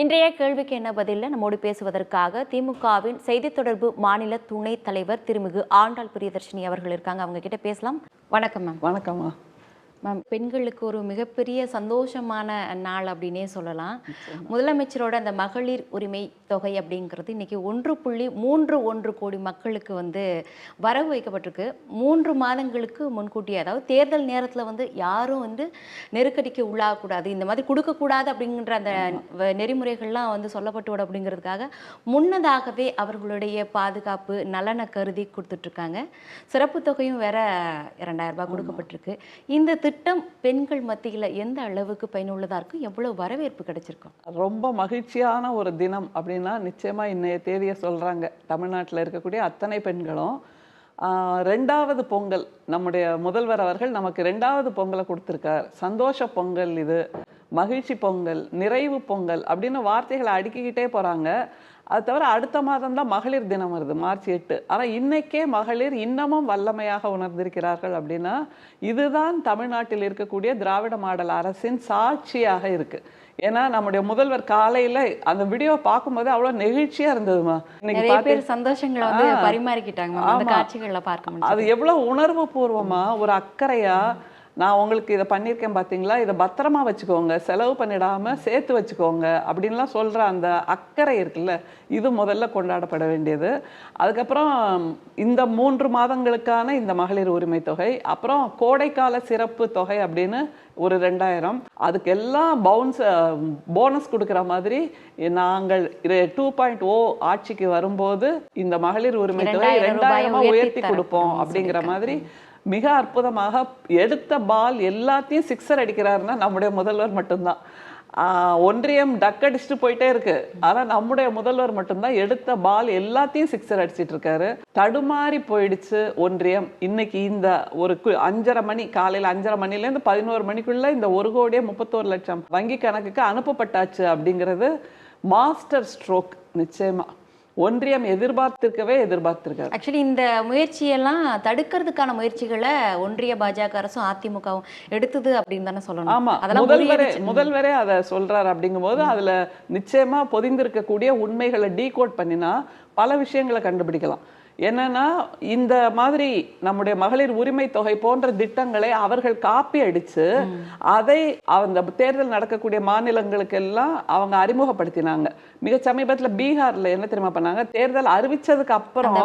இன்றைய கேள்விக்கு என்ன பதில்ல நம்மோடு பேசுவதற்காக திமுகவின் செய்தி தொடர்பு மாநில துணைத் தலைவர் திருமிகு ஆண்டாள் பிரியதர்ஷினி அவர்கள் இருக்காங்க. அவங்க கிட்ட பேசலாம். வணக்கம் மேம். வணக்கம்மா. மேம், பெண்களுக்கு ஒரு மிகப்பெரிய சந்தோஷமான நாள் அப்படின்னே சொல்லலாம். முதலமைச்சரோட அந்த மகளிர் உரிமை தொகை அப்படிங்கிறது இன்னைக்கு 1.31 கோடி மக்களுக்கு வரவு வைக்கப்பட்டிருக்கு. 3 மாதங்களுக்கு முன்கூட்டியே, அதாவது தேர்தல் நேரத்தில் யாரும் நெருக்கடிக்கு உள்ளாகக்கூடாது, இந்த மாதிரி கொடுக்கக்கூடாது அப்படிங்கிற அந்த நெறிமுறைகள்லாம் சொல்லப்பட்டு அப்படிங்கிறதுக்காக முன்னதாகவே அவர்களுடைய பாதுகாப்பு நலனை கருதி கொடுத்துட்ருக்காங்க. சிறப்பு தொகையும் வேற 2000 ரூபாய் கொடுக்கப்பட்டிருக்கு. இந்த திட்டம் பெண்கள் மத்தியில் எந்த அளவுக்கு பயனுள்ளதாக இருக்கும், எவ்வளவு வரவேற்பு கிடைச்சிருக்கும்? ரொம்ப மகிழ்ச்சியான ஒரு தினம் அப்படின்னா நிச்சயமா இன்னைய தேதியை சொல்றாங்க. தமிழ்நாட்டில் இருக்கக்கூடிய அத்தனை பெண்களும் 2வது பொங்கல், நம்முடைய முதல்வர் அவர்கள் நமக்கு 2வது பொங்கலை கொடுத்துருக்கார். சந்தோஷ பொங்கல், இது மகிழ்ச்சி பொங்கல், நிறைவு பொங்கல் அப்படின்னு வார்த்தைகளை அடுக்கிக்கிட்டே போறாங்க. அது தவிர அடுத்த மாதம் தான் மகளிர் தினம் வருது, மார்ச் 8. ஆனால் இன்னைக்கே மகளிர் இன்னமும் வல்லமையாக உணர்ந்திருக்கிறார்கள். அப்படின்னா இதுதான் தமிழ்நாட்டில் இருக்கக்கூடிய திராவிட மாடல் அரசின் சாட்சியாக இருக்கு. ஏன்னா நம்முடைய முதல்வர் காலையில அந்த வீடியோ பார்க்கும்போது அவ்வளவு நெகிழ்ச்சியா இருந்ததுமா. இன்னைக்கு சந்தோஷங்களை பரிமாறிக்கிட்டாங்க. அந்த காட்சிகளை பார்க்க முடியும். அது எவ்வளவு உணர்வு பூர்வமா ஒரு அக்கறையா, நான் உங்களுக்கு இதை பண்ணியிருக்கேன் பார்த்தீங்களா, இதை பத்திரமா வச்சுக்கோங்க, செலவு பண்ணிடாம சேர்த்து வச்சுக்கோங்க அப்படின்லாம் சொல்ற அந்த அக்கறை இருக்குல்ல, இது முதல்ல கொண்டாடப்பட வேண்டியது. அதுக்கப்புறம் இந்த 3 மாதங்களுக்கான இந்த மகளிர் உரிமை தொகை, அப்புறம் கோடைக்கால சிறப்பு தொகை அப்படின்னு ஒரு 2000, அதுக்கெல்லாம் போனஸ் கொடுக்குற மாதிரி நாங்கள் 2.0 ஆட்சிக்கு வரும்போது இந்த மகளிர் உரிமை தொகை 2000 உயர்த்தி கொடுப்போம் அப்படிங்கிற மாதிரி மிக அற்புதமாக எடுத்த பால் எல்லாத்தையும் சிக்ஸர் அடிக்கிறாருன்னா நம்முடைய முதல்வர் மட்டும்தான். ஒன்றியம் டக் அடிச்சுட்டு போயிட்டே இருக்கு, ஆனா நம்முடைய முதல்வர் மட்டும்தான் எடுத்த பால் எல்லாத்தையும் சிக்ஸர் அடிச்சிட்டு இருக்காரு. தடுமாறி போயிடுச்சு ஒன்றியம். இன்னைக்கு இந்த ஒரு 5:30 மணி, காலையில 5:30 மணிலேருந்து 11 மணிக்குள்ள இந்த 1,31,00,000 வங்கி கணக்குக்கு அனுப்பப்பட்டாச்சு அப்படிங்கிறது மாஸ்டர் ஸ்ட்ரோக். நிச்சயமா ஒன்றியம் எதிர்பார்த்திருக்காரு. ஆக்சுவலி இந்த முயற்சியெல்லாம் தடுக்கிறதுக்கான முயற்சிகளை ஒன்றிய பாஜக அரசும் அதிமுகவும் எடுத்தது அப்படின்னு தானே சொல்லணும். ஆமா, முதல்வரே அதை சொல்றாரு. அப்படிங்கும்போது அதுல நிச்சயமா பொதிந்திருக்கக்கூடிய உண்மைகளை டீகோட் பண்ணினா பல விஷயங்களை கண்டுபிடிக்கலாம். என்னன்னா இந்த மாதிரி நம்முடைய மகளிர் உரிமை தொகை போன்ற திட்டங்களை அவர்கள் காப்பி அடிச்சு அதை அந்த தேர்தல் நடக்கக்கூடிய மாநிலங்களுக்கு எல்லாம் அவங்க அறிமுகப்படுத்தினாங்க. மிக சமீபத்துல பீகார்ல என்ன தெரியுமா பண்ணாங்க, தேர்தல் அறிவிச்சதுக்கு அப்புறம்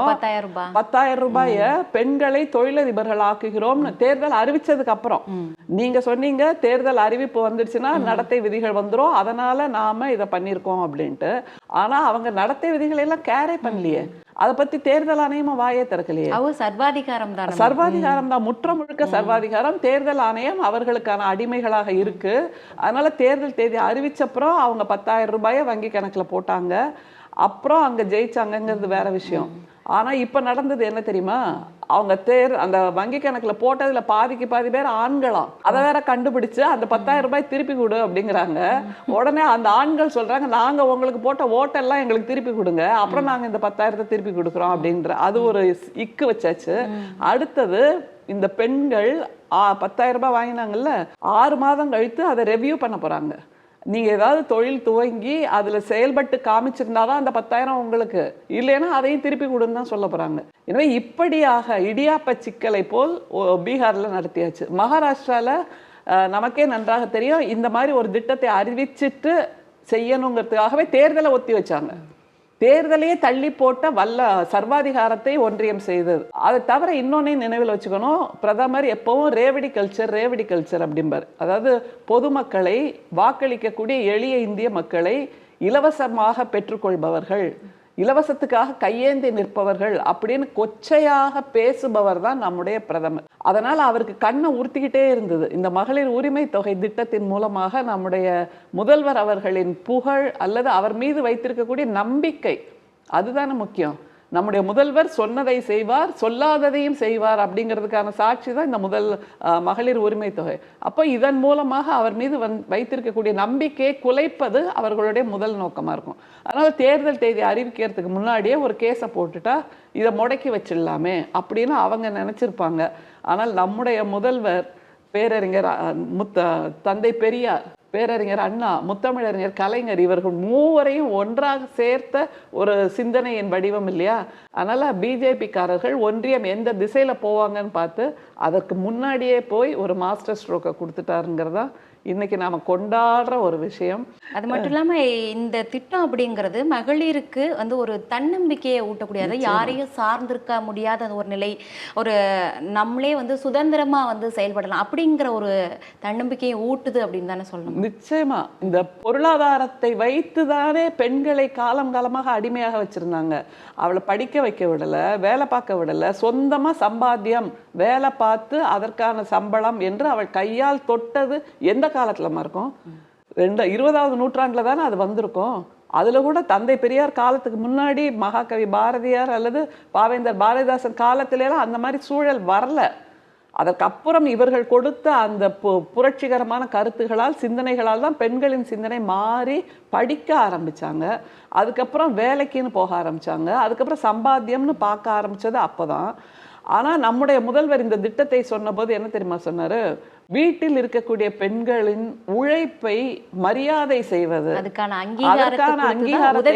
10,000 ரூபாய பெண்களை தொழிலதிபர்கள் ஆக்குகிறோம் தேர்தல் அறிவிச்சதுக்கு அப்புறம். நீங்க சொன்னீங்க தேர்தல் அறிவிப்பு வந்துடுச்சுன்னா நடத்தை விதிகள் வந்துரும், அதனால நாம இதை பண்ணிருக்கோம் அப்படின்ட்டு. ஆனா அவங்க நடத்தை விதிகளை எல்லாம் கேரே பண்ணலையே, அதை பத்தி தேர்தல் ஆணையமும் வாயே திறக்கலையே. சர்வாதிகாரம் தான், முற்ற முழுக்க சர்வாதிகாரம். தேர்தல் ஆணையம் அவர்களுக்கான அடிமைகளாக இருக்கு. அதனால தேர்தல் தேதி அறிவிச்சப்புறம் அவங்க 10,000 ரூபாயை வங்கி கணக்குல போட்டாங்க, அப்புறம் அங்க ஜெயிச்சாங்கிறது வேற விஷயம். ஆனா இப்ப நடந்தது என்ன தெரியுமா, அவங்க அந்த வங்கி கணக்குல போட்டதுல பாதிக்கு பாதி பேர் ஆண்களாம். அதை வேற கண்டுபிடிச்சு அந்த 10,000 ரூபாய் திருப்பி கொடு அப்படிங்கிறாங்க. உடனே அந்த ஆண்கள் சொல்றாங்க, நாங்க உங்களுக்கு போட்ட ஓட்டெல்லாம் எங்களுக்கு திருப்பி கொடுங்க, அப்புறம் நாங்க இந்த 10,000 திருப்பி கொடுக்குறோம் அப்படின்ற அது ஒரு இக்கு வச்சாச்சு. அடுத்தது இந்த பெண்கள் 10,000 ரூபாய் வாங்கினாங்கல்ல, 6 மாதம் கழித்து அதை ரெவ்யூ பண்ண போறாங்க. நீங்க ஏதாவது தொழில் துவங்கி அதுல செயல்பட்டு காமிச்சிருந்தாதான் அந்த 10,000 உங்களுக்கு, இல்லைன்னா அதையும் திருப்பி கொடுன்னு தான் சொல்ல போறாங்க. எனவே இப்படியாக இடியாப்ப சிக்கலை போல் பீகார்ல நடத்தியாச்சு. மகாராஷ்டிரால நமக்கே நன்றாக தெரியும், இந்த மாதிரி ஒரு திட்டத்தை அறிவிச்சிட்டு செய்யணுங்கிறதுக்காகவே தேர்தலை ஒத்தி வச்சாங்க. தேர்தலையே தள்ளி போட்ட சர்வாதிகாரத்தை ஒன்றியம் செய்தது. அதை தவிர இன்னொன்னே நினைவில் வச்சுக்கணும், பிரதமர் எப்பவும் ரேவடி கல்ச்சர் அப்படிம்பார். அதாவது பொதுமக்களை, வாக்களிக்கக்கூடிய எளிய இந்திய மக்களை இலவசமாக பெற்றுக்கொள்பவர்கள், இலவசத்துக்காக கையேந்தி நிற்பவர்கள் அப்படின்னு கொச்சையாக பேசுபவர் தான் நம்முடைய பிரதமர். அதனால அவருக்கு கண்ணை உறுத்திக்கிட்டே இருந்தது. இந்த மகளிர் உரிமை தொகை திட்டத்தின் மூலமாக நம்முடைய முதல்வர் அவர்களின் புகழ் அல்லது அவர் மீது வைத்திருக்கக்கூடிய நம்பிக்கை, அதுதானே முக்கியம். நம்முடைய முதல்வர் சொன்னதை செய்வார், சொல்லாததையும் செய்வார் அப்படிங்கிறதுக்கான சாட்சி தான் இந்த மகளிர் உரிமை தொகை. அப்போ இதன் மூலமாக அவர் மீது வைத்திருக்கக்கூடிய நம்பிக்கையை குலைப்பது அவர்களுடைய முதல் நோக்கமாக இருக்கும். அதனால தேர்தல் தேதி அறிவிக்கிறதுக்கு முன்னாடியே ஒரு கேஸை போட்டுட்டா இதை முடக்கி வச்சிடலாமே அப்படின்னு அவங்க நினைச்சிருப்பாங்க. ஆனால் நம்முடைய முதல்வர் பேரறிஞர் தந்தை பெரியார் பேரறிஞர் அண்ணா, முத்தமிழறிஞர் கலைஞர் இவர்கள் மூவரையும் ஒன்றாக சேர்த்த ஒரு சிந்தனையின் வடிவம் இல்லையா? அதனால பிஜேபிக்காரர்கள் ஒன்றியம் எந்த திசையில போவாங்கன்னு பார்த்து அதற்கு முன்னாடியே போய் ஒரு மாஸ்டர் ஸ்ட்ரோக்கை கொடுத்துட்டாருங்கிறதா இன்னைக்கு நாம கொண்டாடுற ஒரு விஷயம். அது மட்டும் இல்லாம இந்த திட்டம் அப்படிங்கிறது மகளிருக்கு வந்து ஒரு தன்னம்பிக்கையை ஊட்டக்கூடிய, அதாவது யாரையும் சார்ந்திருக்க முடியாத ஒரு நிலை, ஒரு நம்மளே வந்து சுதந்திரமா வந்து செயல்படலாம் அப்படிங்கிற ஒரு தன்னம்பிக்கையை ஊட்டுது அப்படின்னு தானே சொல்லணும். நிச்சயமா இந்த பொருளாதாரத்தை வைத்து தானே பெண்களை காலம் காலமாக அடிமையாக வச்சிருந்தாங்க. அவளை படிக்க வைக்க விடல, வேலை பார்க்க விடல, சொந்தமா சம்பாத்தியம், வேலை பார்த்து அதற்கான சம்பளம் என்று அவள் கையால் தொட்டது எந்த காலத்துலமா இருக்கும்? 20வது நூற்றாண்டுல தானே அது வந்திருக்கும். அதுல கூட தந்தை பெரியார் காலத்துக்கு முன்னாடி மகாகவி பாரதியார் அல்லது பாவேந்தர் பாரதிதாசன் காலத்திலாம் அந்த மாதிரி சூழல் வரல. அதற்கப்புறம் இவர்கள் கொடுத்த அந்த புரட்சிகரமான கருத்துகளால், சிந்தனைகளால் தான் பெண்களின் சிந்தனை மாறி படிக்க ஆரம்பிச்சாங்க. அதுக்கப்புறம் வேலைக்குன்னு போக ஆரம்பிச்சாங்க. அதுக்கப்புறம் சம்பாத்தியம்னு பார்க்க ஆரம்பிச்சது அப்போதான். ஆனா நம்முடைய முதல்வர் இந்த திட்டத்தை சொன்னபோது என்ன தெரியுமா சொன்னாரு? வீட்டில் இருக்கக்கூடிய பெண்களின் உழைப்பை மரியாதை செய்வது, அதுக்கான அங்கீகாரத்தை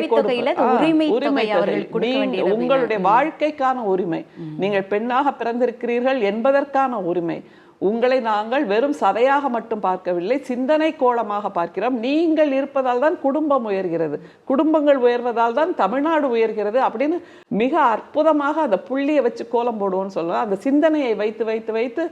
உங்களுடைய வாழ்க்கைக்கான உரிமை, நீங்கள் பெண்ணாக பிறந்திருக்கிறீர்கள் என்பதற்கான உரிமை, உங்களை நாங்கள் வெறும் சதையாக மட்டும் பார்க்கவில்லை, சிந்தனை கோலமாக பார்க்கிறோம். நீங்கள் இருப்பதால் தான் குடும்பம் உயர்கிறது, குடும்பங்கள் உயர்வதால் தான் தமிழ்நாடு உயர்கிறது அப்படின்னு மிக அற்புதமாக அந்த புள்ளியை வச்சு கோலம் போடுவோம்னு சொல்லலாம். அந்த சிந்தனையை வைத்து வைத்து வைத்து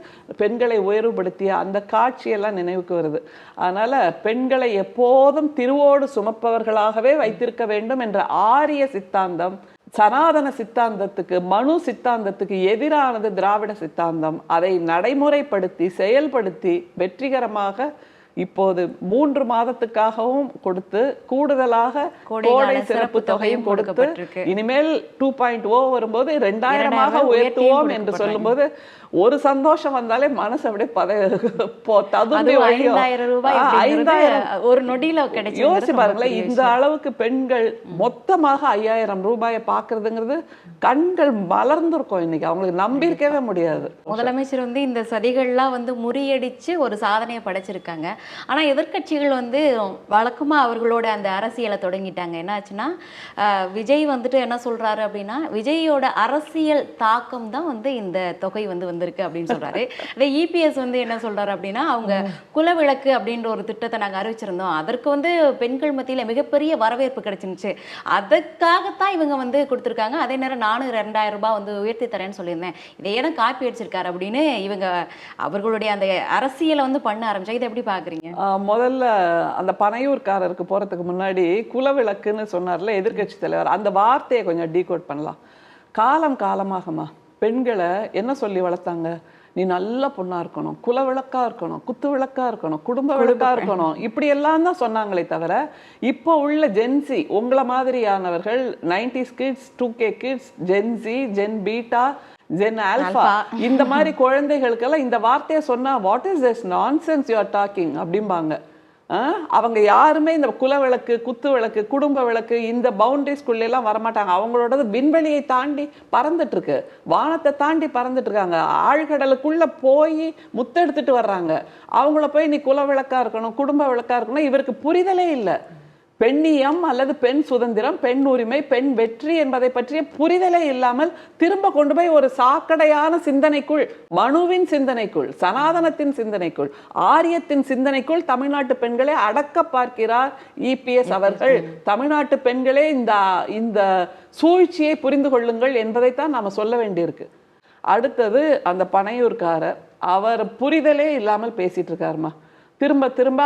பெண்களை உயர்வுபடுத்திய அந்த காட்சியெல்லாம் நினைவுக்கு வருது. அதனால பெண்களை எப்போதும் திருவோடு சுமப்பவர்களாகவே வைத்திருக்க வேண்டும் என்ற ஆரிய சித்தாந்தம், சனாதன சித்தாந்தத்துக்கு, மனு சித்தாந்தத்துக்கு எதிரானது திராவிட சித்தாந்தம். அதை நடைமுறைப்படுத்தி செயல்படுத்தி வெற்றிகரமாக இப்போது 3 மாதத்துக்காகவும் கொடுத்து, கூடுதலாக கோடை சிறப்பு தொகையும் கொடுத்து, இனிமேல் 2.0 வரும்போது 2000 உயர்த்துவோம் என்று சொல்லும்போது ஒரு சந்தோஷம் வந்தாலே மனசு அப்படியே ஒரு நொடியில கிடைச்சு. யோசிச்சு பாருங்களேன், இந்த அளவுக்கு பெண்கள் மொத்தமாக 5000 ரூபாயை பாக்குறதுங்கிறது கண்கள் மலர்ந்திருக்கும். இன்னைக்கு அவங்களுக்கு நம்பியிருக்கவே முடியாது. முதலமைச்சர் வந்து இந்த சதிகள்லாம் வந்து முறியடிச்சு ஒரு சாதனையை படைச்சிருக்காங்க. ஆனா எதிர்க்கட்சிகள் வந்து வழக்கமா அவர்களோட அந்த அரசியலை தொடங்கிட்டாங்க. என்ன ஆச்சுன்னா, விஜய் வந்துட்டு என்ன சொல்றாரு அப்படின்னா, விஜயோட அரசியல் தாக்கம் தான் வந்து இந்த தொகை வந்து வந்திருக்கு அப்படின்னு சொல்றாரு. அதே இபிஎஸ் வந்து என்ன சொல்றாரு அப்படின்னா, அவங்க குலவிளக்கு அப்படின்ற ஒரு திட்டத்தை நாங்க அறிவிச்சிருந்தோம், அதற்கு வந்து பெண்கள் மத்தியில மிகப்பெரிய வரவேற்பு கிடைச்சிருந்துச்சு, அதுக்காகத்தான் இவங்க வந்து கொடுத்துருக்காங்க, அதே நேரம் நானும் 2000 ரூபாய் வந்து உயர்த்தி தரேன்னு சொல்லியிருந்தேன், இதையே தான் காப்பி அடிச்சிருக்காரு அப்படின்னு இவங்க அவர்களுடைய அந்த அரசியலை வந்து பண்ண ஆரம்பிச்சாங்க. இதை எப்படி பாக்குறீங்க? முதல்ல அந்த பனையூர்காரருக்கு போறதுக்கு முன்னாடி குலவிளக்குன்னு சொன்னார்ல எதிர்கட்சி தலைவர், அந்த வார்த்தையை கொஞ்சம் டீகோட் பண்ணலாம். காலம் காலமாகமா பெண்களை என்ன சொல்லி வளர்த்தாங்க? நீ நல்ல பொண்ணா இருக்கணும், குலவிளக்கா இருக்கணும், குத்து விளக்கா இருக்கணும், குடும்ப விளக்கா இருக்கணும், இப்படி எல்லாம் தான் சொன்னாங்களே தவிர, இப்போ உள்ள ஜென்சி உங்களை மாதிரியானவர்கள் 90s kids, 2K kids, Gen Z, Gen Beta, Gen Alpha, இந்த மாதிரி குழந்தைகளுக்கெல்லாம் இந்த வார்த்தையை சொன்னா what is this nonsense you are talking அப்படிம்பாங்க. அவங்க யாருமே இந்த குலவிளக்கு, குத்து விளக்கு, குடும்ப விளக்கு இந்த பவுண்டரிஸ்குள்ளெல்லாம் வரமாட்டாங்க. அவங்களோடது விண்வெளியை தாண்டி பறந்துட்டு இருக்கு, வானத்தை தாண்டி பறந்துட்டு இருக்காங்க, ஆழ்கடலுக்குள்ள போய் முத்தெடுத்துட்டு வர்றாங்க. அவங்கள போய் நீ குலவிளக்கா இருக்கணும், குடும்ப விளக்கா இருக்கணும், இவருக்கு புரிதலே இல்லை. பெண்ணியம் அல்லது பெண் சுதந்திரம், பெண் உரிமை, பெண் வெற்றி என்பதை பற்றிய புரிதலே இல்லாமல் திரும்ப கொண்டு போய் ஒரு சாக்கடையான சிந்தனைக்குள், மனுவின் சிந்தனைக்குள், சனாதனத்தின் சிந்தனைக்குள், ஆரியத்தின் சிந்தனைக்குள் தமிழ்நாட்டு பெண்களை அடக்க பார்க்கிறார் இபிஎஸ் அவர்கள். தமிழ்நாட்டு பெண்களே இந்த சூழ்ச்சியை புரிந்து கொள்ளுங்கள் என்பதைத்தான் நாம சொல்ல வேண்டியிருக்கு. அடுத்தது அந்த பனையூர்காரர், அவர் புரிதலே இல்லாமல் பேசிட்டு இருக்காருமா. திரும்ப திரும்ப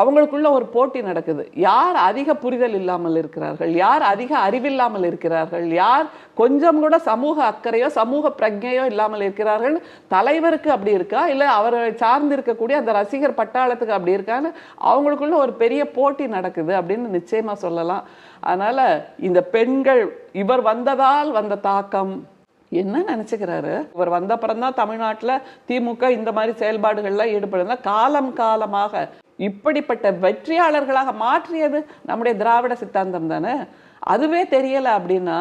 அவங்களுக்குள்ள ஒரு போட்டி நடக்குது. யார் அதிக புரிதல் இல்லாமல் இருக்கிறார்கள், யார் அதிக அறிவில்லாமல் இருக்கிறார்கள், யார் கொஞ்சம் கூட சமூக அக்கறையோ சமூக பிரஜையோ இல்லாமல் இருக்கிறார்கள். தலைவருக்கு அப்படி இருக்கா, இல்லை அவரை சார்ந்து இருக்கக்கூடிய அந்த ரசிகர் பட்டாளத்துக்கு அப்படி இருக்கான்னு அவங்களுக்குள்ள ஒரு பெரிய போட்டி நடக்குது அப்படின்னு நிச்சயமா சொல்லலாம். அதனால இந்த பெண்கள், இவர் வந்ததால் வந்த தாக்கம் என்ன நினைச்சுக்கிறாரு? இவர் வந்த அப்புறம் தான் தமிழ்நாட்டில் திமுக இந்த மாதிரி செயல்பாடுகள்லாம் ஈடுபடுறதா காலம் காலமாக இப்படிப்பட்ட வெற்றியாளர்களாக மாற்றியது நம்முடைய திராவிட சித்தாந்தம் தானே. அதுவே தெரியல அப்படின்னா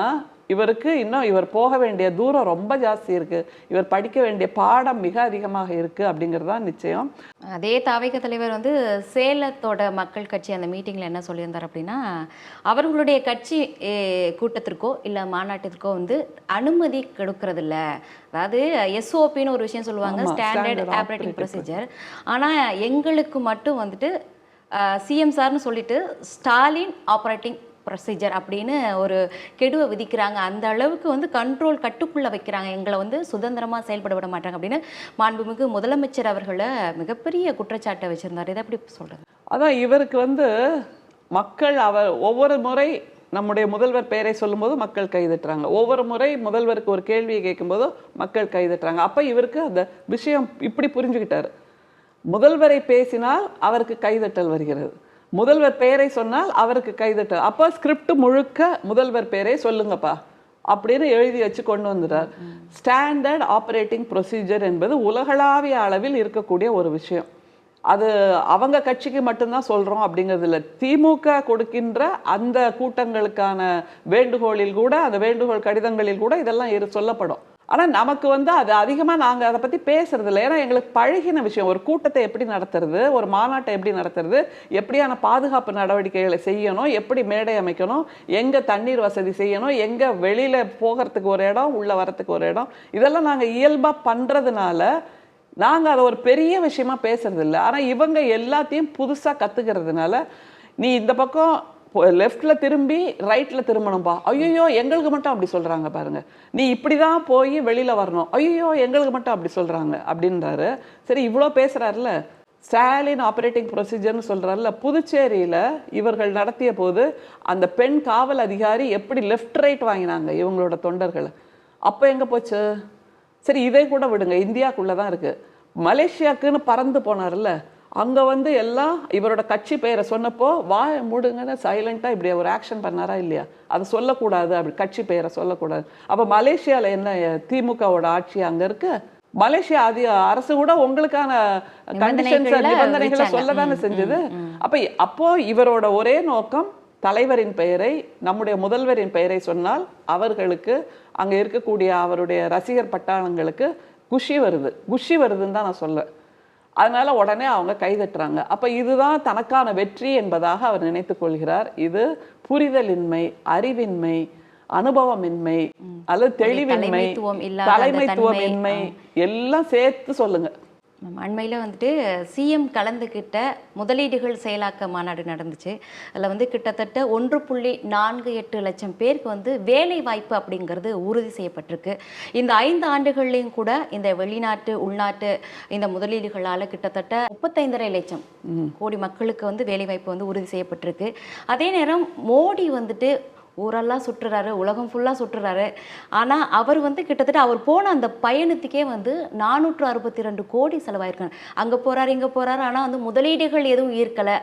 இவருக்கு இன்னும் இவர் போக வேண்டிய தூரம் ரொம்ப ஜாஸ்தி இருக்கு, இவர் படிக்க வேண்டிய பாடம் மிக அதிகமாக இருக்கு அப்படிங்கிறது தான் நிச்சயம். அதே தாவேக தலைவர் வந்து சேலத்தோட மக்கள் கட்சி அந்த மீட்டிங்கில் என்ன சொல்லியிருந்தார் அப்படின்னா, அவர்களுடைய கட்சி கூட்டத்திற்கோ இல்லை மாநாட்டிற்கோ வந்து அனுமதி கொடுக்கறதில்ல. அதாவது எஸ்ஓபின்னு ஒரு விஷயம் சொல்லுவாங்க, ஸ்டாண்டர்ட் ஆப்ரேட்டிங் ப்ரொசீஜர். ஆனால் எங்களுக்கு மட்டும் வந்துட்டு சிஎம் சார்னு சொல்லிட்டு ஸ்டாலின் ஆப்ரேட்டிங் ப்ரொசீஜர் அப்படின்னு ஒரு கெடுவை விதிக்கிறாங்க. அந்த அளவுக்கு வந்து கண்ட்ரோல் கட்டுக்குள்ளே வைக்கிறாங்க, எங்களை வந்து சுதந்திரமாக செயல்பட விட மாட்டாங்க அப்படின்னு மாண்புமிகு முதலமைச்சர் அவர்களை மிகப்பெரிய குற்றச்சாட்டை வச்சிருந்தார். இதை எப்படி சொல்றது? அதான் இவருக்கு வந்து மக்கள் அவர் ஒவ்வொரு முறை நம்முடைய முதல்வர் பெயரை சொல்லும்போது மக்கள் கைதட்டுறாங்க, ஒவ்வொரு முறை முதல்வருக்கு ஒரு கேள்வியை கேட்கும்போது மக்கள் கைதட்டுறாங்க. அப்போ இவருக்கு அந்த விஷயம் இப்படி புரிஞ்சுக்கிட்டாரு, முதல்வரை பேசினால் அவருக்கு கைதட்டல் வருகிறது, முதல்வர் பெயரை சொன்னால் அவருக்கு கைதட்டல். அப்போ ஸ்கிரிப்ட் முழுக்க முதல்வர் பெயரை சொல்லுங்கப்பா அப்படின்னு எழுதி வச்சு கொண்டு வந்துட்டார். ஸ்டாண்டர்ட் ஆப்ரேட்டிங் ப்ரொசீஜர் என்பது உலகளாவிய அளவில் இருக்கக்கூடிய ஒரு விஷயம். அது அவங்க கட்சிக்கு மட்டும்தான் சொல்றோம் அப்படிங்கிறது இல்லை. திமுக கொடுக்கின்ற அந்த கூட்டங்களுக்கான வேண்டுகோளில் கூட, அந்த வேண்டுகோள் கடிதங்களில் கூட இதெல்லாம் சொல்லப்படும். ஆனால் நமக்கு வந்து அது அதிகமாக நாங்கள் அதை பற்றி பேசுறது இல்லை. ஏன்னா எங்களுக்கு பழகின விஷயம். ஒரு கூட்டத்தை எப்படி நடத்துறது, ஒரு மாநாட்டை எப்படி நடத்துறது, எப்படியான பாதுகாப்பு நடவடிக்கைகளை செய்யணும், எப்படி மேடை அமைக்கணும், எங்கே தண்ணீர் வசதி செய்யணும், எங்கே வெளியில் போகிறதுக்கு ஒரு இடம், உள்ளே வரத்துக்கு ஒரு இடம், இதெல்லாம் நாங்கள் இயல்பாக பண்ணுறதுனால நாங்கள் அதை ஒரு பெரிய விஷயமா பேசுறது இல்லை. ஆனால் இவங்க எல்லாத்தையும் புதுசாக கற்றுக்கிறதுனால, நீ இந்த பக்கம் லெஃப்ட்ல திரும்பி ரைட்ல திரும்பணும்பா, ஐயோ எங்களுக்கு மட்டும் அப்படி சொல்றாங்க பாருங்க, நீ இப்படிதான் போய் வெளியில வரணும், ஐயோ எங்களுக்கு மட்டும் அப்படி சொல்றாங்க அப்படின்றாரு. சரி, இவ்வளோ பேசுறாருல, ஸ்டாலின் ஆப்ரேட்டிங் ப்ரொசீஜர்னு சொல்றாருல, புதுச்சேரியில இவர்கள் நடத்திய போது அந்த பெண் காவல் அதிகாரி எப்படி லெஃப்ட் ரைட் வாங்கினாங்க இவங்களோட தொண்டர்களை, அப்போ எங்க போச்சு? சரி, இதை கூட விடுங்க, இந்தியாக்குள்ளதான் இருக்கு. மலேசியாக்குன்னு பறந்து போனார்ல, அங்கே வந்து எல்லாம் இவரோட கட்சி பெயரை சொன்னப்போ வாய மூடுங்கன்னு சைலண்ட்டாக இப்படி ஒரு ஆக்ஷன் பண்ணாரா இல்லையா? அதை சொல்லக்கூடாது, அப்படி கட்சி பெயரை சொல்லக்கூடாது. அப்போ மலேசியாவில் என்ன திமுகவோட ஆட்சி அங்கே இருக்கு? மலேசியா அரசு கூட உங்களுக்கான கண்டிஷன்ஸ் நிபந்தனைகளை சொல்லதானே செஞ்சது. அப்போ இவரோட ஒரே நோக்கம், தலைவரின் பெயரை, நம்முடைய முதல்வரின் பெயரை சொன்னால் அவர்களுக்கு அங்கே இருக்கக்கூடிய அவருடைய ரசிகர் பட்டாளங்களுக்கு குஷி வருதுன்னு தான் நான் சொல்ல. அதனால உடனே அவங்க கைதட்டுறாங்க. அப்ப இதுதான் தனக்கான வெற்றி என்பதாக அவர் நினைத்துக் கொள்கிறார். இது புரிதலின்மை, அறிவின்மை, அனுபவமின்மை, அல்லது தெளிவின்மை, தலைமைத்துவமின்மை எல்லாம் சேர்த்து சொல்லுங்க. அண்மையில் வந்துட்டு சிஎம் கலந்துக்கிட்ட முதலீடுகள் செயலாக்க மாநாடு நடந்துச்சு. அதில் வந்து கிட்டத்தட்ட 1.48 லட்சம் பேருக்கு வந்து வேலை வாய்ப்பு அப்படிங்கிறது உறுதி செய்யப்பட்டிருக்கு. இந்த 5 ஆண்டுகள்லையும் கூட இந்த வெளிநாட்டு உள்நாட்டு இந்த முதலீடுகளால் கிட்டத்தட்ட 35.5 லட்சம் கோடி மக்களுக்கு வந்து வேலை வாய்ப்பு வந்து உறுதி செய்யப்பட்டிருக்கு. அதே நேரம் மோடி வந்துட்டு ஊரெல்லாம் சுற்றுறாரு, உலகம் ஃபுல்லாக சுற்றுறாரு. ஆனால் அவர் வந்து கிட்டத்தட்ட அவர் போன அந்த பயணத்துக்கே வந்து 462 கோடி செலவாயிருக்காங்க. அங்கே போகிறாரு, இங்கே போகிறாரு, ஆனால் வந்து முதலீடுகள் எதுவும் ஈர்க்கலை,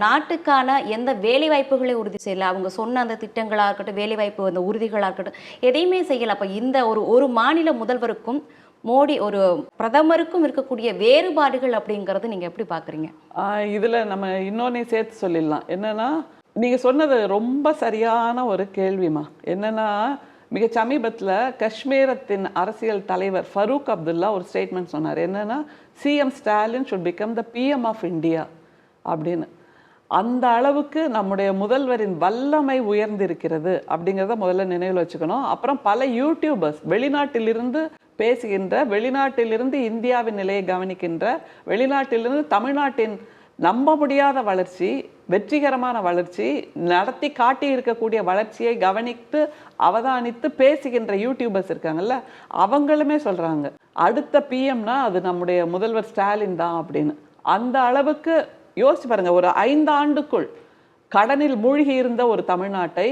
நாட்டுக்கான எந்த வேலைவாய்ப்புகளை உறுதி செய்யலை. அவங்க சொன்ன அந்த திட்டங்களாக இருக்கட்டும், வேலைவாய்ப்பு அந்த உறுதிகளாக இருக்கட்டும், எதையுமே செய்யலை. அப்போ இந்த ஒரு மாநில முதல்வருக்கும் மோடி ஒரு பிரதமருக்கும் இருக்கக்கூடிய வேறுபாடுகள் அப்படிங்கிறது நீங்கள் எப்படி பார்க்குறீங்க? இதில் நம்ம இன்னொன்னே சேர்த்து சொல்லிடலாம். என்னன்னா, நீங்க சொன்னது ரொம்ப சரியான ஒரு கேள்விமா. என்னன்னா, மிக சமீபத்தில் காஷ்மீரத்தின் அரசியல் தலைவர் ஃபரூக் அப்துல்லா ஒரு ஸ்டேட்மெண்ட் சொன்னார். என்னன்னா, CM Stalin should become the PM of India அப்படின்னு. அந்த அளவுக்கு நம்முடைய முதல்வரின் வல்லமை உயர்ந்திருக்கிறது அப்படிங்கிறத முதல்ல நினைவில் வச்சுக்கணும். அப்புறம் பல யூடியூபர்ஸ் வெளிநாட்டிலிருந்து பேசுகின்ற, வெளிநாட்டிலிருந்து இந்தியாவின் நிலையை கவனிக்கின்ற, வெளிநாட்டிலிருந்து தமிழ்நாட்டின் நம்ப முடியாத வளர்ச்சி, வெற்றிகரமான வளர்ச்சி, நடத்தி காட்டி இருக்கக்கூடிய வளர்ச்சியை கவனித்து அவதானித்து பேசுகின்ற யூடியூபர்ஸ் இருக்காங்கல்ல, அவங்களுமே சொல்றாங்க அடுத்த பிஎம்னா அது நம்முடைய முதல்வர் ஸ்டாலின் தான் அப்படின்னு. அந்த அளவுக்கு யோசிச்சு பாருங்க, ஒரு 5 ஆண்டுக்குள் கடனில் மூழ்கி இருந்த ஒரு தமிழ்நாட்டை,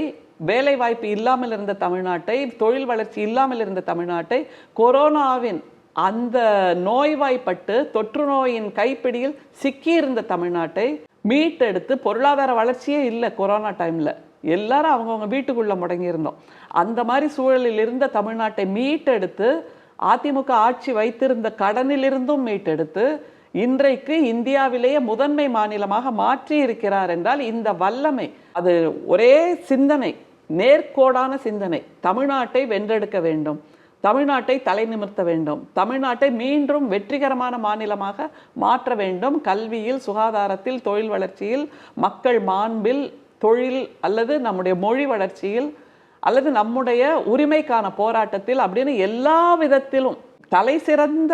வேலை வாய்ப்பு இல்லாமல் இருந்த தமிழ்நாட்டை, தொழில் வளர்ச்சி இல்லாமல் இருந்த தமிழ்நாட்டை, கொரோனாவின் அந்த நோய்வாய்ப்பட்டு தொற்று நோயின் கைப்பிடியில் சிக்கியிருந்த தமிழ்நாட்டை மீட்டெடுத்து, பொருளாதார வளர்ச்சியே இல்லை கொரோனா டைம்ல, எல்லாரும் அவங்கவுங்க வீட்டுக்குள்ள முடங்கி இருந்தோம். அந்த மாதிரி சூழலில் இருந்த தமிழ்நாட்டை மீட்டெடுத்து, அதிமுக ஆட்சி வைத்திருந்த கடனிலிருந்தும் மீட்டெடுத்து, இன்றைக்கு இந்தியாவிலேயே முதன்மை மாநிலமாக மாற்றி இருக்கிறார் என்றால் இந்த வல்லமை, அது ஒரே சிந்தனை, நேர்கோடான சிந்தனை. தமிழ்நாட்டை வென்றெடுக்க வேண்டும், தமிழ்நாட்டை தலை நிமிர்த்த வேண்டும், தமிழ்நாட்டை மீண்டும் வெற்றிகரமான மாநிலமாக மாற்ற வேண்டும். கல்வியில், சுகாதாரத்தில், தொழில் வளர்ச்சியில், மக்கள் மாண்பில், தொழில் அல்லது நம்முடைய மொழி வளர்ச்சியில் அல்லது நம்முடைய உரிமைக்கான போராட்டத்தில் அப்படின்னு எல்லா விதத்திலும் தலை சிறந்த,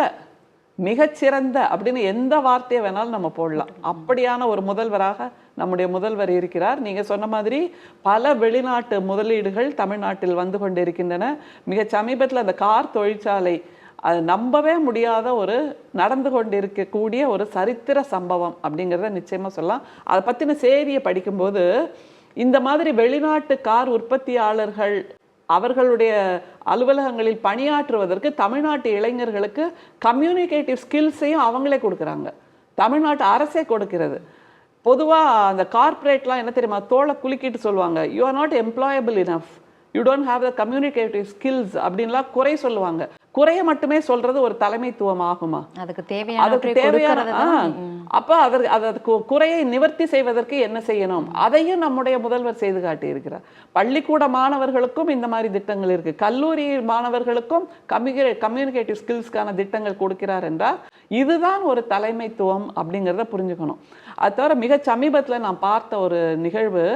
மிகச்சிறந்த அப்படின்னு எந்த வார்த்தையை வேணாலும் நம்ம போடலாம். அப்படியான ஒரு முதல்வராக நம்முடைய முதல்வர் இருக்கிறார். நீங்க சொன்ன மாதிரி பல வெளிநாட்டு முதலீடுகள் தமிழ்நாட்டில் வந்து கொண்டிருக்கின்றன. மிக சமீபத்தில் அந்த கார் தொழிற்சாலை, அது நம்பவே முடியாத ஒரு நடந்து கொண்டிருக்கக்கூடிய ஒரு சரித்திர சம்பவம் அப்படிங்கிறத நிச்சயமா சொல்லலாம். அதை பற்றின செய்தியை படிக்கும்போது இந்த மாதிரி வெளிநாட்டு கார் உற்பத்தியாளர்கள் அவர்களுடைய அலுவலகங்களில் பணியாற்றுவதற்கு தமிழ்நாட்டு இளைஞர்களுக்கு கம்யூனிகேட்டிவ் ஸ்கில்ஸையும் அவங்களே கொடுக்குறாங்க. தமிழ்நாட்டு அரசே கொடுக்கிறது. பொதுவாக அந்த கார்ப்பரேட்லாம் என்ன தெரியுமா, தோலை குலுக்கிட்டு சொல்லுவாங்க, you are not employable enough, you don't have the communicative skills அப்படின்லாம் குறை சொல்லுவாங்க. குறைய மட்டுமே சொல்றது ஒரு தலைமைத்துவம் ஆகுமா? அதுக்கு தேவையான அப்ப அதற்கு குறையை நிவர்த்தி செய்வதற்கு என்ன செய்யணும், அதையும் நம்முடைய முதல்வர் செய்து காட்டி இருக்கிறார். பள்ளிக்கூட மாணவர்களுக்கும் இந்த மாதிரி திட்டங்கள் இருக்கு, கல்லூரி மாணவர்களுக்கும் கம்யூனிகேட்டிவ் ஸ்கில்ஸ்க்கான திட்டங்கள் கொடுக்கிறார் என்றால் இதுதான் ஒரு தலைமைத்துவம் அப்படிங்கிறத புரிஞ்சுக்கணும். அது தவிர மிக சமீபத்தில் நான் பார்த்த ஒரு நிகழ்வு,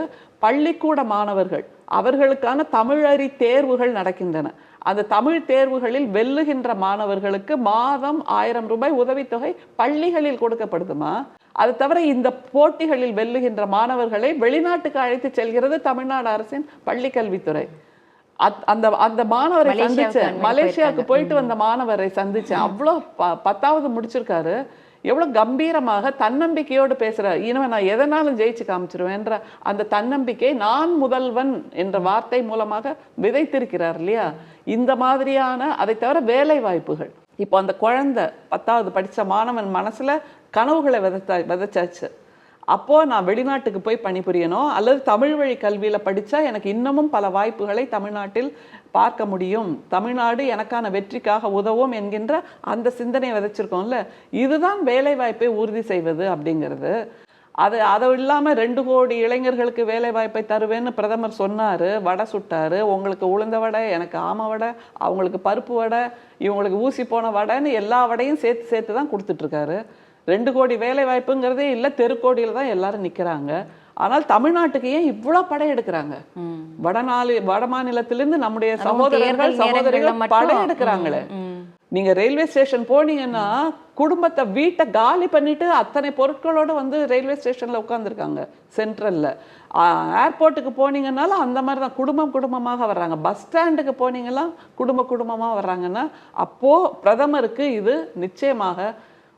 பள்ளிக்கூட மாணவர்கள் அவர்களுக்கான தமிழறி தேர்வுகள் நடக்கின்றன. அந்த தமிழ் தேர்வுகளில் வெல்லுகின்ற மாணவர்களுக்கு மாதம் 1000 ரூபாய் உதவித்தொகை பள்ளிகளில் கொடுக்கப்படுதுமா. அது தவிர இந்த போட்டிகளில் வெல்லுகின்ற மாணவர்களை வெளிநாட்டுக்கு அழைத்து செல்கிறது தமிழ்நாடு அரசின் பள்ளி கல்வித்துறை. அந்த அந்த மாணவரை சந்திச்சேன், மலேசியாவுக்கு போயிட்டு வந்த மாணவரை சந்திச்சேன். அவ்வளோ 10வது முடிச்சிருக்காரு. எவ்வளோ கம்பீரமாக தன்னம்பிக்கையோடு பேசுகிறார். இனிமே நான் எதனாலும் ஜெயிச்சு காமிச்சிருவேன்ற அந்த தன்னம்பிக்கை நான் முதல்வன் என்ற வார்த்தை மூலமாக விதைத்திருக்கிறார் இல்லையா. இந்த மாதிரியான, அதை தவிர வேலை வாய்ப்புகள். இப்போ அந்த குழந்தை 10வது படித்த மாணவன் மனசுல கனவுகளை விதைச்சாச்சு. அப்போது நான் வெளிநாட்டுக்கு போய் பணிபுரியணும் அல்லது தமிழ் வழி கல்வியில் படித்தா எனக்கு இன்னமும் பல வாய்ப்புகளை தமிழ்நாட்டில் பார்க்க முடியும், தமிழ்நாடு எனக்கான வெற்றிக்காக உதவும் என்கின்ற அந்த சிந்தனை விதைச்சிருக்கோம்ல. இதுதான் வேலை வாய்ப்பை உறுதி செய்வது அப்படிங்கிறது. அதை இல்லாமல் 2 கோடி இளைஞர்களுக்கு வேலை வாய்ப்பை தருவேன்னு பிரதமர் சொன்னார், வடை சுட்டார். உங்களுக்கு உளுந்த வடை, எனக்கு ஆம வடை, அவங்களுக்கு பருப்பு வடை, இவங்களுக்கு ஊசி போன வடைன்னு எல்லா வடையும் சேர்த்து தான் கொடுத்துட்ருக்காரு. 2 கோடி வேலை வாய்ப்புங்கிறதே இல்லை, தெருக்கோடியில் தான் எல்லாரும் நிற்கிறாங்க. ஆனால் தமிழ்நாட்டுக்கு ஏன் இவ்வளோ படை எடுக்கிறாங்க? வட மாநிலத்திலிருந்து நம்முடைய சகோதரர்கள் சகோதரிகள் படை எடுக்கிறாங்களே. நீங்க ரயில்வே ஸ்டேஷன் போனீங்கன்னா குடும்பத்தை, வீட்டை காலி பண்ணிட்டு அத்தனை பொருட்களோடு வந்து ரயில்வே ஸ்டேஷன்ல உட்காந்துருக்காங்க சென்ட்ரல்ல. ஏர்போர்ட்டுக்கு போனீங்கன்னாலும் அந்த மாதிரி தான் குடும்பமாக வர்றாங்க. பஸ் ஸ்டாண்டுக்கு போனீங்கன்னா குடும்பமாக வர்றாங்கன்னா அப்போ பிரதமருக்கு இது நிச்சயமாக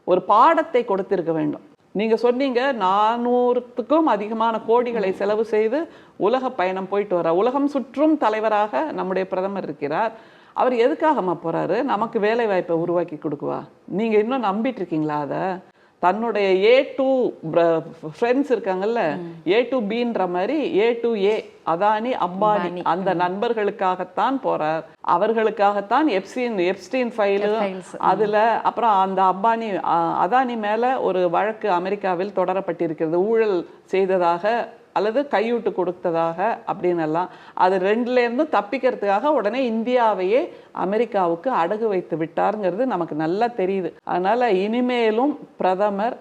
ஒரு பாடத்தை கொடுத்திருக்க வேண்டும். நீங்க சொன்னீங்க 400க்கும் அதிகமான கோடிகளை செலவு செய்து உலக பயணம் போயிட்டு வர, உலகம் சுற்றும் தலைவராக நம்முடைய பிரதமர் இருக்கிறார். அவர் எதுக்காகமா போறாரு? நமக்கு வேலை வாய்ப்பை உருவாக்கி கொடுக்குவா? நீங்க இன்னும் நம்பிட்டு இருக்கீங்களா? அதை தன்னுடைய A2 ஃப்ரெண்ட்ஸ் இருக்காங்கல்ல, A2Bன்ற மாதிரி A2A, அதானி அம்பானி, அந்த நண்பர்களுக்காகத்தான் போறார். அவர்களுக்காகத்தான் எப்ஸ்டீன் ஃபைலு, அதுல அப்புறம் அந்த அதானி மேல ஒரு வழக்கு அமெரிக்காவில் தொடரப்பட்டிருக்கிறது, ஊழல் செய்ததாக அல்லது கையூட்டு கொடுத்ததாக அப்படின்னு எல்லாம். அது 2லேருந்து தப்பிக்கிறதுக்காக உடனே இந்தியாவையே அமெரிக்காவுக்கு அடகு வைத்து விட்டாருங்கிறது நமக்கு நல்லா தெரியுது. அதனால இனிமேலும் பிரதமர்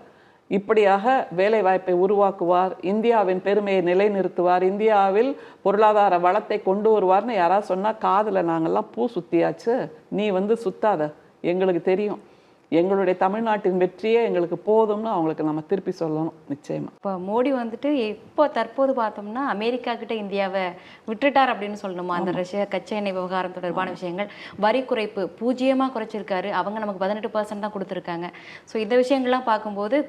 இப்படியாக வேலை வாய்ப்பை உருவாக்குவார், இந்தியாவின் பெருமையை நிலைநிறுத்துவார், இந்தியாவில் பொருளாதார வளத்தை கொண்டு வருவார்னு யாராவது சொன்னால் காதில் நாங்கள்லாம் பூ சுத்தியாச்சு, நீ வந்து சுத்தாத, எங்களுக்கு தெரியும், எங்களுடைய தமிழ்நாட்டின் வெற்றியே எங்களுக்கு போதும்னு அவங்களுக்கு நம்ம திருப்பி சொல்லணும் நிச்சயமா. இப்போ மோடி வந்துட்டு இப்போ தற்போது பார்த்தோம்னா அமெரிக்கா கிட்ட இந்தியாவை விட்டுட்டார் அப்படின்னு சொல்லணுமா? அந்த ரஷ்யா கச்சா எண்ணெய் விவகாரம் தொடர்பான விஷயங்கள், வரி குறைப்பு 0 குறைச்சிருக்காரு, அவங்க நமக்கு 18% தான் கொடுத்துருக்காங்க. ஸோ இந்த விஷயங்கள்லாம் பார்க்கும்போது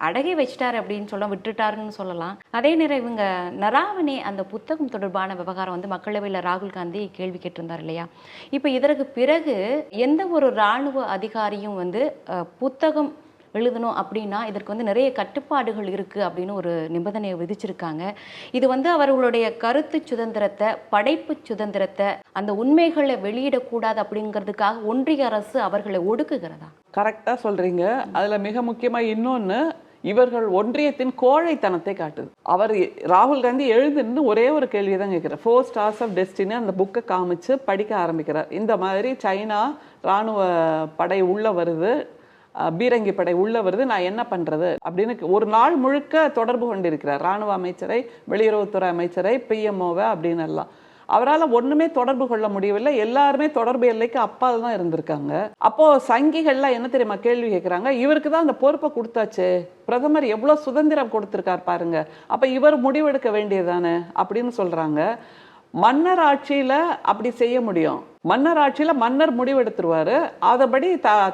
அடகி வச்சுட்டார் அப்படின்னு சொல்ல, விட்டுட்டாருன்னு சொல்லலாம். அதே நேரம் இவங்க நராவணே அந்த புத்தகம் தொடர்பான விவகாரம் வந்து மக்களவையில் ராகுல் காந்தி கேள்வி கேட்டிருந்தார் இல்லையா? இப்போ இதற்கு பிறகு எந்த ஒரு இராணுவ அதிகாரியும் வந்து புத்தகம் எழுதணும் அப்படின்னா இதற்கு வந்து நிறைய கட்டுப்பாடுகள் இருக்குது அப்படின்னு ஒரு நிபந்தனையை விதிச்சிருக்காங்க. இது வந்து அவர்களுடைய கருத்து சுதந்திரத்தை, படைப்பு சுதந்திரத்தை, அந்த உண்மைகளை வெளியிடக்கூடாது அப்படிங்கிறதுக்காக ஒன்றிய அரசு அவர்களை ஒடுக்குகிறதா? கரெக்டாக சொல்கிறீங்க. அதில் மிக முக்கியமாக இன்னொன்று, இவர்கள் ஒன்றியத்தின் கோழைத்தனத்தை காட்டுது. அவர் ராகுல் காந்தி எழுந்து ஒரே ஒரு கேள்வி தான் கேட்கிறார். 4 Stars of Destiny அந்த புக்கை காமிச்சு படிக்க ஆரம்பிக்கிறார். இந்த மாதிரி சைனா ராணுவ படை உள்ள வருது, பீரங்கி படை உள்ள வருது, நான் என்ன பண்றது அப்படின்னு ஒரு நாள் முழுக்க தொடர்பு கொண்டிருக்கிறார். ராணுவ அமைச்சரை, வெளியுறவுத்துறை அமைச்சரை, பிஎம்ஓவை அப்படின்னு எல்லாம். அவரால் ஒண்ணுமே தொடர்பு கொள்ள முடியவில்லை. எல்லாருமே தொடர்பு எல்லைக்கு அப்பால் தான் இருந்திருக்காங்க. அப்போ சங்கிகள்லாம் என்ன தெரியுமா கேள்வி கேட்குறாங்க, இவருக்கு தான் அந்த பொறுப்பை கொடுத்தாச்சு, பிரதமர் எவ்வளவு சுதந்திரம் கொடுத்திருக்கார் பாருங்க, அப்ப இவர் முடிவெடுக்க வேண்டியதானே அப்படின்னு சொல்றாங்க. மன்னர் ஆட்சியில அப்படி செய்ய முடியும். மன்னர் ஆட்சியில மன்னர் முடிவெடுத்துருவாரு, அதபடி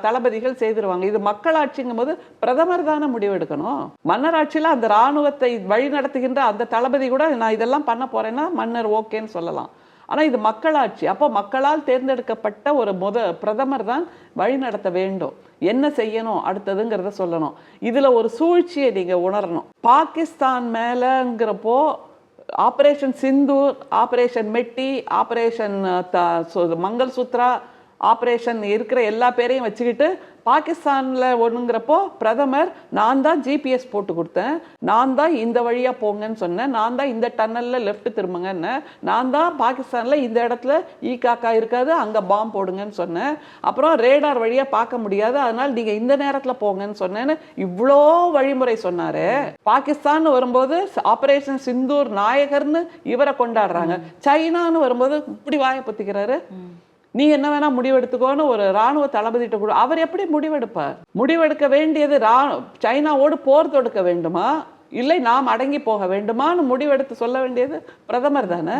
தளபதிகள் செய்திருவாங்க. இது மக்கள் ஆட்சிங்கும் போது பிரதமர் தானே முடிவெடுக்கணும். மன்னர் ஆட்சியில அந்த ராணுவத்தை வழி நடத்துகின்ற அந்த தளபதி கூட நான் இதெல்லாம் பண்ண போறேன்னா மன்னர் ஓகேன்னு சொல்லலாம். ஆனா இது மக்களாட்சி. அப்போ மக்களால் தேர்ந்தெடுக்கப்பட்ட ஒரு பிரதமர் தான் வழி நடத்த வேண்டும், என்ன செய்யணும் அடுத்ததுங்கிறத சொல்லணும். இதுல ஒரு சூழ்ச்சியை நீங்க உணரணும். பாகிஸ்தான் மேலங்கிறப்போ ஆபரேஷன் சிந்தூர், ஆபரேஷன் மெட்டி, ஆபரேஷன் மங்கள் சூத்ரா, ஆபரேஷன் இருக்கிற எல்லா பேரையும் வச்சுக்கிட்டு பாகிஸ்தான்ல ஒண்ணுங்கிறப்போ பிரதமர் நான் தான் ஜிபிஎஸ் போட்டு கொடுத்தேன், நான் தான் இந்த வழியா போங்கன்னு சொன்னேன், நான் தான் இந்த டன்னல்ல லெஃப்ட் திரும்புங்கன்னு, நான் தான் பாகிஸ்தான்ல இந்த இடத்துல காக்கா இருக்காது அங்க பாம்பு போடுங்கன்னு சொன்னேன், அப்புறம் ரேடார் வழியா பார்க்க முடியாது அதனால நீங்க இந்த நேரத்துல போங்கன்னு சொன்னேன்னு இவ்வளோ வழிமுறை சொன்னாரு. பாகிஸ்தான் வரும்போது ஆபரேஷன் சிந்தூர் நாயகர்னு இவரை கொண்டாடுறாங்க. சைனான்னு வரும்போது இப்படி வாயை பத்திக்கிறாரு, நீ என்ன வேணா முடிவெடுத்துக்கோன்னு ஒரு ராணுவ தளபதிட்ட கூட. அவர் எப்படி முடிவெடுப்பார்? முடிவெடுக்க வேண்டியது சைனாவோடு போர் தொடுக்க வேண்டுமா இல்லை நாம் அடங்கி போக வேண்டுமான்னு முடிவெடுத்து சொல்ல வேண்டியது பிரதமர் தானே.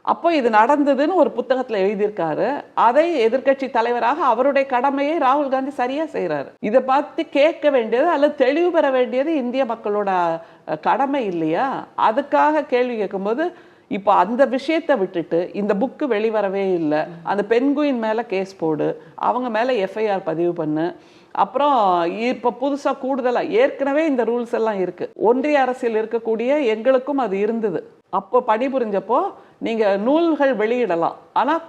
அப்போ இது நடந்ததுன்னு ஒரு புத்தகத்துல எழுதியிருக்காரு. அதை எதிர்கட்சி தலைவராக அவருடைய கடமையை ராகுல் காந்தி சரியா செய்யறாரு. இதை பார்த்து கேட்க வேண்டியது அல்லது தெளிவு பெற வேண்டியது இந்திய மக்களோட கடமை இல்லையா? அதுக்காக கேள்வி கேட்கும்போது இப்போ அந்த விஷயத்தை விட்டுட்டு இந்த புக்கு வெளிவரவே இல்லை, அந்த பெண்குயின் மேலே கேஸ் போடு, அவங்க மேலே எஃப்ஐஆர் பதிவு பண்ணு, அப்புறம் இப்போ புதுசாக கூடுதலாக ஏற்கனவே இந்த ரூல்ஸ் எல்லாம் இருக்கு. ஒன்றிய அரசில் இருக்கக்கூடிய எங்களுக்கும் அது இருந்தது. அப்போ பணிபுரிஞ்சப்போ நீங்கள் நூல்கள் வெளியிடலாம், ஆனால்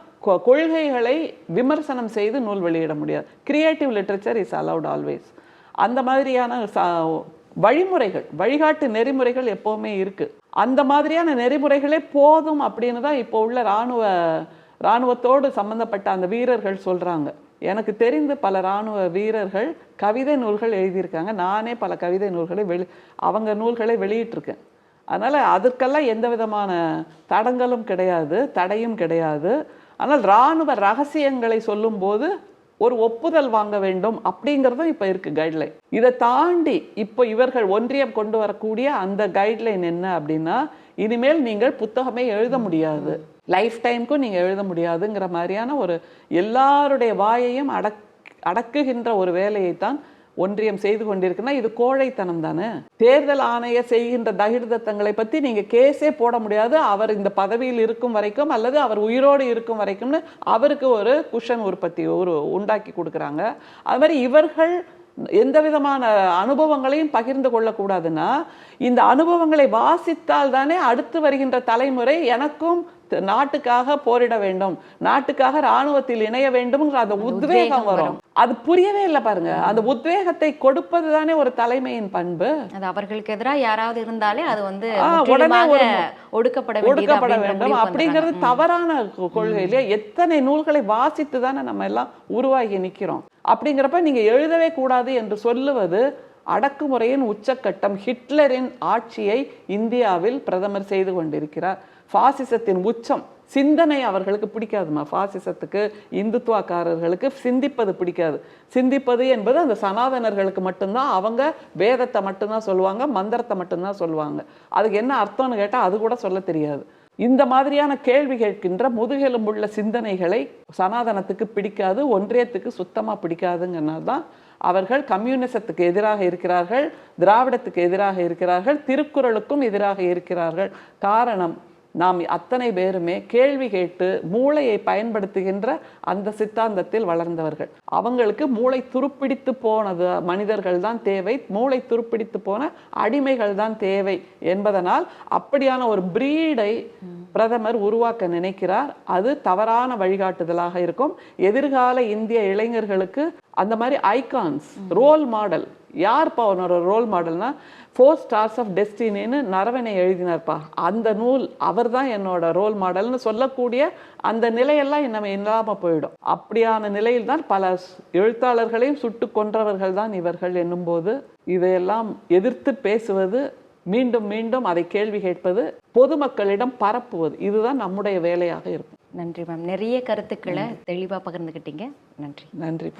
கொள்கைகளை விமர்சனம் செய்து நூல் வெளியிட முடியாது. Creative literature is allowed always. அந்த மாதிரியான வழிமுறைகள், வழிகாட்டு நெறிமுறைகள் எப்பவுமே இருக்கு. அந்த மாதிரியான நெறிமுறைகளே போதும் அப்படின்னு தான் இப்போ உள்ள இராணுவத்தோடு சம்பந்தப்பட்ட அந்த வீரர்கள் சொல்றாங்க. எனக்கு தெரிந்து பல இராணுவ வீரர்கள் கவிதை நூல்கள் எழுதியிருக்காங்க. நானே பல கவிதை நூல்களை அவங்க நூல்களை வெளியிட்டிருக்கேன். அதனால அதற்கெல்லாம் எந்த விதமான தடங்களும் கிடையாது, தடையும் கிடையாது. ஆனால் இராணுவ ரகசியங்களை சொல்லும் போது ஒரு ஒப்புதல் வாங்க வேண்டும் அப்படிங்கிறதும் இப்போ இருக்கு கைட்லைன். இதை தாண்டி இப்போ இவர்கள் ஒன்றியம் கொண்டு வரக்கூடிய அந்த கைட்லைன் என்ன அப்படின்னா, இனிமேல் நீங்கள் புத்தகமே எழுத முடியாது, லைஃப் டைமுக்கும் நீங்க எழுத முடியாதுங்கிற மாதிரியான ஒரு எல்லாருடைய வாயையும் அடக்குகின்ற ஒரு வேலையை தான் ஒன்றியம் செய்து கொண்டிருக்குன்னா இது கோழைத்தனம் தானே. தேர்தல் ஆணைய செய்கின்ற தகிர்தத்தங்களை பத்தி நீங்க கேஸே போட முடியாது. அவர் இந்த பதவியில் இருக்கும் வரைக்கும் அல்லது அவர் உயிரோடு இருக்கும் வரைக்கும்னு அவருக்கு ஒரு குஷன் உற்பத்தி உண்டாக்கி கொடுக்குறாங்க. அது மாதிரி இவர்கள் எந்த விதமான அனுபவங்களையும் பகிர்ந்து கொள்ளக்கூடாதுன்னா இந்த அனுபவங்களை வாசித்தால் தானே அடுத்து வருகின்ற தலைமுறை எனக்கும் நாட்டுக்காக போரிட வேண்டும், நாட்டுக்காக இராணுவத்தில் இணைய வேண்டும்ங்கிற அந்த உத்வேகம் வரும். அது புரியவே இல்லை பாருங்க. அந்த உத்வேகத்தை கொடுப்பது தானே ஒரு தலைமையின் பண்பு. அது அவர்களுக்கு எதிராக யாராவது இருந்தாலே அது வந்து உடனே ஒடுக்கப்பட வேண்டும் அப்படிங்கிறது தவறான கொள்கையிலே. எத்தனை நூல்களை வாசித்து தானே நம்ம எல்லாம் உருவாகி நிற்கிறோம். அப்படிங்கிறப்ப நீங்க எழுதவே கூடாது என்று சொல்லுவது அடக்குமுறையின் உச்சக்கட்டம். ஹிட்லரின் ஆட்சியை இந்தியாவில் பிரதமர் செய்து கொண்டிருக்கிறார். பாசிசத்தின் உச்சம். சிந்தனை அவர்களுக்கு பிடிக்காதுமா. பாசிசத்துக்கு இந்துத்துவக்காரர்களுக்கு சிந்திப்பது பிடிக்காது. சிந்திப்பது என்பது அந்த சனாதனர்களுக்கு மட்டும்தான். அவங்க வேதத்தை மட்டும்தான் சொல்லுவாங்க, மந்திரத்தை மட்டும்தான் சொல்லுவாங்க. அதுக்கு என்ன அர்த்தம்னு கேட்டால் அது கூட சொல்ல தெரியாது. இந்த மாதிரியான கேள்வி கேட்கின்ற முதுகெலும்புள்ள சிந்தனைகளை சனாதனத்துக்கு பிடிக்காது, ஒன்றியத்துக்கு சுத்தமாக பிடிக்காதுங்கிறனால தான் அவர்கள் கம்யூனிசத்துக்கு எதிராக இருக்கிறார்கள், திராவிடத்துக்கு எதிராக இருக்கிறார்கள், திருக்குறளுக்கும் எதிராக இருக்கிறார்கள். காரணம், நாம் அத்தனை பேருமே கேள்வி கேட்டு மூளையை பயன்படுத்துகின்ற அந்த சித்தாந்தத்தில் வளர்ந்தவர்கள். அவங்களுக்கு மூளை துருப்பிடித்து போனது மனிதர்கள் தான் தேவை, மூளை துருப்பிடித்து போன அடிமைகள் தான் தேவை என்பதனால் அப்படியான ஒரு பிரீடை பிரதமர் உருவாக்க நினைக்கிறார். அது தவறான வழிகாட்டுதலாக இருக்கும். எதிர்கால இந்திய இளைஞர்களுக்கு அந்த மாதிரி ஐகான்ஸ், ரோல் மாடல், யார்ப்பா அவனோட ரோல் மாடல்னா 4 Stars of Destinyன்னு நரவனை எழுதினார்ப்பா, அந்த நூல் அவர் தான் என்னோட ரோல் மாடல்னு சொல்லக்கூடிய அந்த நிலையெல்லாம் நம்ம இல்லாமல் போயிடும். அப்படியான நிலையில் தான் பல எழுத்தாளர்களையும் சுட்டு கொன்றவர்கள் தான் இவர்கள் என்னும்போது இதையெல்லாம் எதிர்த்து பேசுவது, மீண்டும் மீண்டும் அதை கேள்வி கேட்பது, பொதுமக்களிடம் பரப்புவது, இதுதான் நம்முடைய வேலையாக இருக்கும். நன்றி மேம். நிறைய கருத்துக்களை தெளிவாக பகிர்ந்துக்கிட்டீங்க. நன்றி. நன்றி.